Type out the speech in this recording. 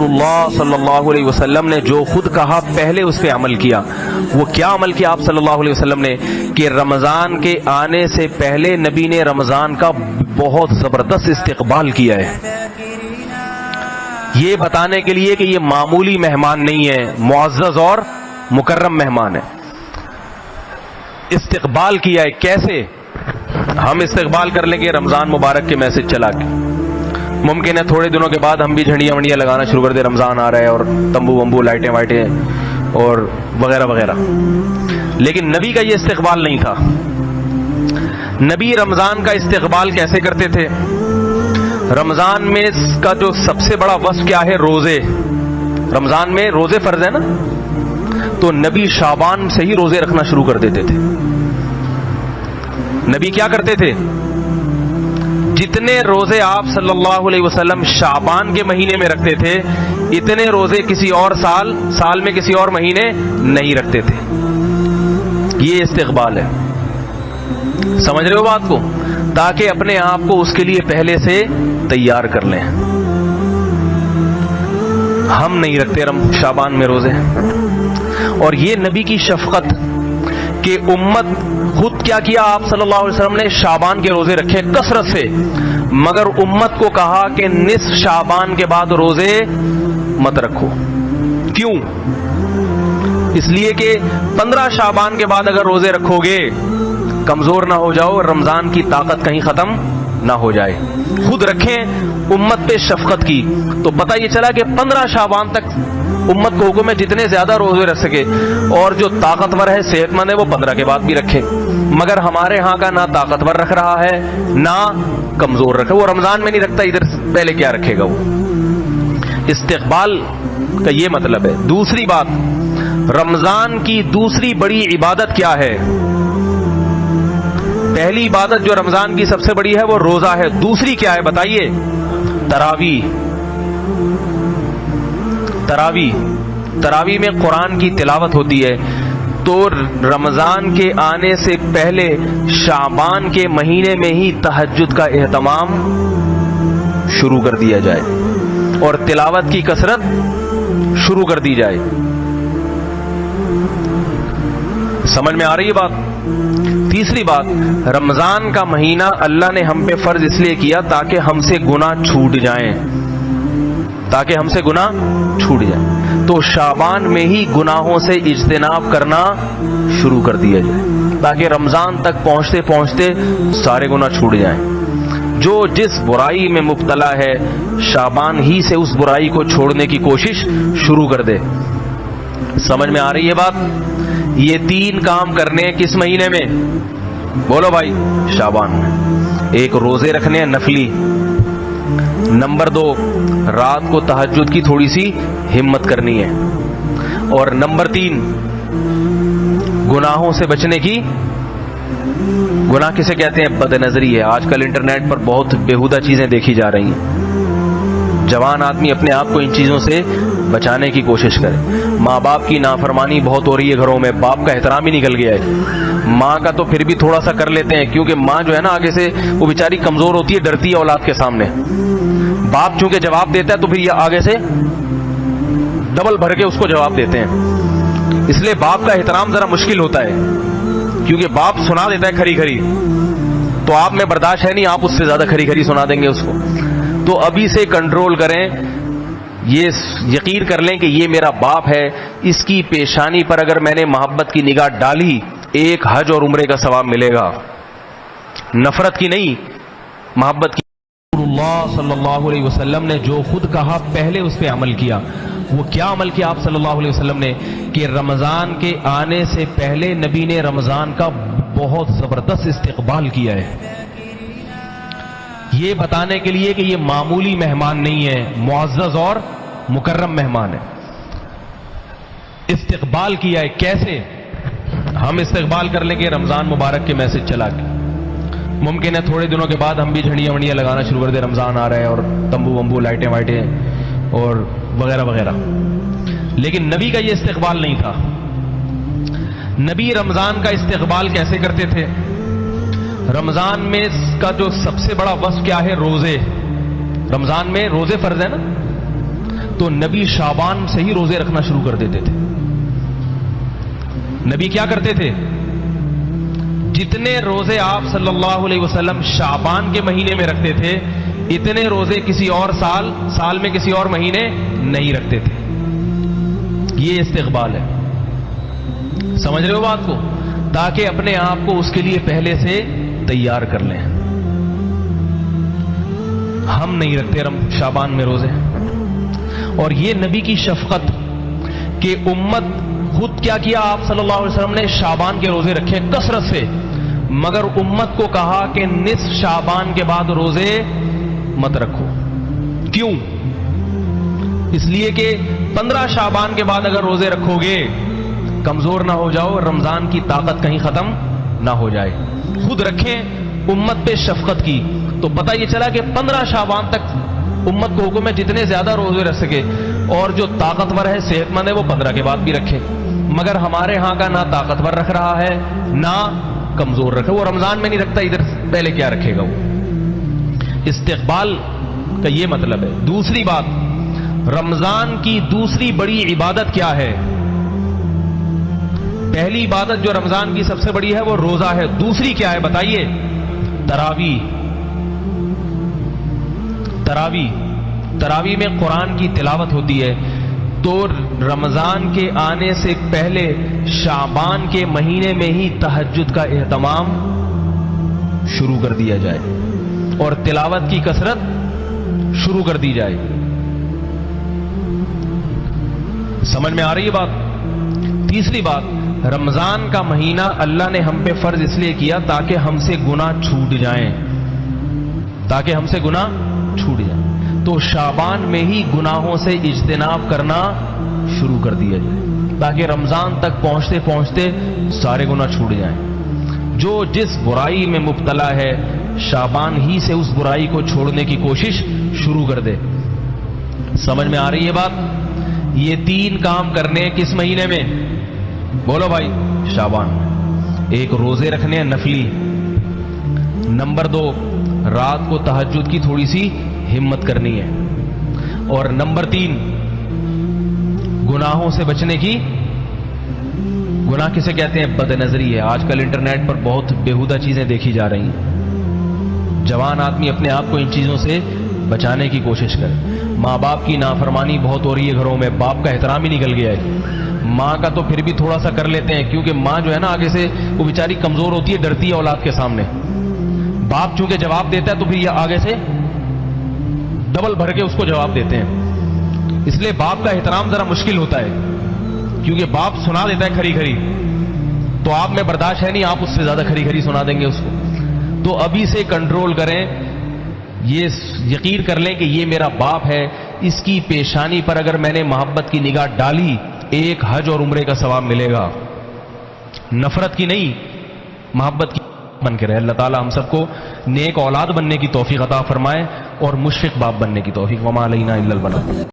اللہ صلی اللہ علیہ وسلم نے جو خود کہا پہلے اس پہ عمل کیا. وہ کیا عمل کیا آپ صلی اللہ علیہ وسلم نے کہ رمضان کے آنے سے پہلے نبی نے رمضان کا بہت زبردست استقبال کیا ہے، یہ بتانے کے لیے کہ یہ معمولی مہمان نہیں ہے، معزز اور مکرم مہمان ہے. استقبال کیا ہے. کیسے ہم استقبال کر لیں گے رمضان مبارک کے میسج چلا کے؟ ممکن ہے تھوڑے دنوں کے بعد ہم بھی جھنڈیاں ونڈیاں لگانا شروع کر دیں، رمضان آ رہا ہے اور تمبو ومبو لائٹیں وائٹیں اور وغیرہ وغیرہ. لیکن نبی کا یہ استقبال نہیں تھا. نبی رمضان کا استقبال کیسے کرتے تھے؟ رمضان میں اس کا جو سب سے بڑا وصف کیا ہے؟ روزے. رمضان میں روزے فرض ہے نا، تو نبی شعبان سے ہی روزے رکھنا شروع کر دیتے تھے. نبی کیا کرتے تھے؟ جتنے روزے آپ صلی اللہ علیہ وسلم شعبان کے مہینے میں رکھتے تھے، اتنے روزے کسی اور سال میں کسی اور مہینے نہیں رکھتے تھے. یہ استقبال ہے. سمجھ رہے ہو بات کو؟ تاکہ اپنے آپ کو اس کے لیے پہلے سے تیار کر لیں. ہم نہیں رکھتے شعبان میں روزے. اور یہ نبی کی شفقت کہ امت خود کیا کیا آپ صلی اللہ علیہ وسلم نے شعبان کے روزے رکھے کثرت سے، مگر امت کو کہا کہ نصف شعبان کے بعد روزے مت رکھو. کیوں؟ اس لیے کہ 15 شعبان کے بعد اگر روزے رکھو گے کمزور نہ ہو جاؤ، رمضان کی طاقت کہیں ختم نہ ہو جائے. خود رکھیں. امت پہ شفقت کی تو پتہ یہ چلا کہ 15 شعبان تک امت کو حکم ہے جتنے زیادہ روزے رکھ سکے، اور جو طاقتور ہے صحت مند ہے وہ 15 کے بعد بھی رکھے. مگر ہمارے ہاں کا نہ طاقتور رکھ رہا ہے نہ کمزور رکھے. وہ رمضان میں نہیں رکھتا، ادھر پہلے کیا رکھے گا وہ؟ استقبال کا یہ مطلب ہے. دوسری بات، رمضان کی دوسری بڑی عبادت کیا ہے؟ پہلی عبادت جو رمضان کی سب سے بڑی ہے وہ روزہ ہے. دوسری کیا ہے بتائیے؟ تراویح میں قرآن کی تلاوت ہوتی ہے. تو رمضان کے آنے سے پہلے شعبان کے مہینے میں ہی تہجد کا اہتمام شروع کر دیا جائے اور تلاوت کی کثرت شروع کر دی جائے. سمجھ میں آ رہی ہے بات؟ تیسری بات، رمضان کا مہینہ اللہ نے ہم پہ فرض اس لیے کیا تاکہ ہم سے گناہ چھوٹ جائیں، تو شعبان میں ہی گناہوں سے اجتناب کرنا شروع کر دیا جائے تاکہ رمضان تک پہنچتے پہنچتے سارے گناہ چھوٹ جائیں. جو جس برائی میں مبتلا ہے شعبان ہی سے اس برائی کو چھوڑنے کی کوشش شروع کر دے. سمجھ میں آ رہی ہے بات؟ یہ 3 کام کرنے کس مہینے میں؟ بولو بھائی. شعبان میں. ایک، روزے رکھنے ہیں نفلی. نمبر 2، رات کو تہجد کی تھوڑی سی ہمت کرنی ہے. اور نمبر 3، گناہوں سے بچنے کی. گناہ کسے کہتے ہیں؟ بد نظری ہے. آج کل انٹرنیٹ پر بہت بیہودہ چیزیں دیکھی جا رہی ہیں. جوان آدمی اپنے آپ کو ان چیزوں سے بچانے کی کوشش کرے. ماں باپ کی نافرمانی بہت ہو رہی ہے گھروں میں، باپ کا احترام ہی نکل گیا ہے. ماں کا تو پھر بھی تھوڑا سا کر لیتے ہیں کیونکہ ماں جو ہے نا آگے سے وہ بیچاری کمزور ہوتی ہے، ڈرتی ہے اولاد کے سامنے. باپ چونکہ جواب دیتا ہے تو پھر یہ آگے سے ڈبل بھر کے اس کو جواب دیتے ہیں. اس لیے باپ کا احترام ذرا مشکل ہوتا ہے کیونکہ باپ سنا دیتا ہے کھری کھری، تو آپ میں برداشت ہے نہیں، آپ اس سے زیادہ کھری کھری سنا دیں گے اس کو. تو ابھی سے کنٹرول کریں. یہ یقین کر لیں کہ یہ میرا باپ ہے، اس کی پیشانی پر اگر میں نے محبت کی نگاہ ڈالی 1 حج اور عمرے کا ثواب ملے گا. نفرت کی نہیں، محبت کی. اللہ صلی اللہ علیہ وسلم نے جو خود کہا پہلے اس پہ عمل کیا. وہ کیا عمل کیا آپ صلی اللہ علیہ وسلم نے کہ رمضان کے آنے سے پہلے نبی نے رمضان کا بہت زبردست استقبال کیا ہے، یہ بتانے کے لیے کہ یہ معمولی مہمان نہیں ہے، معزز اور مکرم مہمان ہے. استقبال کیا ہے. کیسے ہم استقبال کر لیں گے رمضان مبارک کے میسج چلا کے؟ ممکن ہے تھوڑے دنوں کے بعد ہم بھی جھنڈیاں ونڈیاں لگانا شروع کر دیں، رمضان آ رہا ہے اور تمبو ومبو لائٹیں وائٹیں اور وغیرہ وغیرہ. لیکن نبی کا یہ استقبال نہیں تھا. نبی رمضان کا استقبال کیسے کرتے تھے؟ رمضان میں اس کا جو سب سے بڑا وصف کیا ہے؟ روزے. رمضان میں روزے فرض ہے نا، تو نبی شعبان سے ہی روزے رکھنا شروع کر دیتے تھے. نبی کیا کرتے تھے؟ جتنے روزے آپ صلی اللہ علیہ وسلم شعبان کے مہینے میں رکھتے تھے اتنے روزے کسی اور سال میں کسی اور مہینے نہیں رکھتے تھے. یہ استقبال ہے. سمجھ رہے ہو بات کو؟ تاکہ اپنے آپ کو اس کے لیے پہلے سے تیار کر لیں. ہم نہیں رکھتے شعبان میں روزے. اور یہ نبی کی شفقت کہ امت خود کیا کیا آپ صلی اللہ علیہ وسلم نے شعبان کے روزے رکھے کثرت سے، مگر امت کو کہا کہ نصف شعبان کے بعد روزے مت رکھو. کیوں؟ اس لیے کہ 15 شعبان کے بعد اگر روزے رکھو گے کمزور نہ ہو جاؤ، رمضان کی طاقت کہیں ختم نہ ہو جائے. خود رکھیں، امت پہ شفقت کی تو پتہ یہ چلا کہ 15 شعبان تک امت کو حکم ہے جتنے زیادہ روزے رکھ سکے، اور جو طاقتور ہے صحت مند ہے وہ 15 کے بعد بھی رکھے. مگر ہمارے ہاں کا نہ طاقتور رکھ رہا ہے نہ کمزور رکھے. وہ رمضان میں نہیں رکھتا، ادھر پہلے کیا رکھے گا وہ؟ استقبال کا یہ مطلب ہے. دوسری بات، رمضان کی دوسری بڑی عبادت کیا ہے؟ پہلی عبادت جو رمضان کی سب سے بڑی ہے وہ روزہ ہے. دوسری کیا ہے بتائیے؟ تراویح میں قرآن کی تلاوت ہوتی ہے. تو رمضان کے آنے سے پہلے شعبان کے مہینے میں ہی تہجد کا اہتمام شروع کر دیا جائے اور تلاوت کی کثرت شروع کر دی جائے. سمجھ میں آ رہی ہے بات؟ تیسری بات، رمضان کا مہینہ اللہ نے ہم پہ فرض اس لیے کیا تاکہ ہم سے گناہ چھوٹ جائیں. تو شعبان میں ہی گناہوں سے اجتناب کرنا شروع کر دیا جائے تاکہ رمضان تک پہنچتے پہنچتے سارے گناہ چھوٹ جائیں. جو جس برائی میں مبتلا ہے شعبان ہی سے اس برائی کو چھوڑنے کی کوشش شروع کر دے. سمجھ میں آ رہی ہے بات؟ یہ 3 کام کرنے کس مہینے میں؟ بولو بھائی. شعبان. ایک، روزے رکھنے نفلی. نمبر 2، رات کو تہجد کی تھوڑی سی ہمت کرنی ہے. اور نمبر 3، گناہوں سے بچنے کی. گناہ کسے کہتے ہیں؟ بد نظری ہے. آج کل انٹرنیٹ پر بہت بیہودہ چیزیں دیکھی جا رہی ہیں. جوان آدمی اپنے آپ کو ان چیزوں سے بچانے کی کوشش کرے. ماں باپ کی نافرمانی بہت ہو رہی ہے گھروں میں، باپ کا احترام ہی نکل گیا ہے. ماں کا تو پھر بھی تھوڑا سا کر لیتے ہیں کیونکہ ماں جو ہے نا آگے سے وہ بیچاری کمزور ہوتی ہے، ڈرتی ہے اولاد کے سامنے. باپ چونکہ جواب دیتا ہے تو پھر یہ آگے سے ڈبل بھر کے اس کو جواب دیتے ہیں. اس لیے باپ کا احترام ذرا مشکل ہوتا ہے کیونکہ باپ سنا دیتا ہے کھری کھری، تو آپ میں برداشت ہے نہیں، آپ اس سے زیادہ کھری کھری سنا دیں گے اس کو. تو ابھی سے کنٹرول کریں. یہ یقین کر لیں کہ یہ میرا باپ ہے، اس کی پیشانی پر اگر میں نے محبت کی نگاہ ڈالی 1 حج اور عمرے کا ثواب ملے گا. نفرت کی نہیں، محبت کی بن کے رہے. اللہ تعالی ہم سب کو نیک اولاد بننے کی توفیق عطا فرمائے اور مشفق باپ بننے کی توفیق. وما علینا الا البلاغ.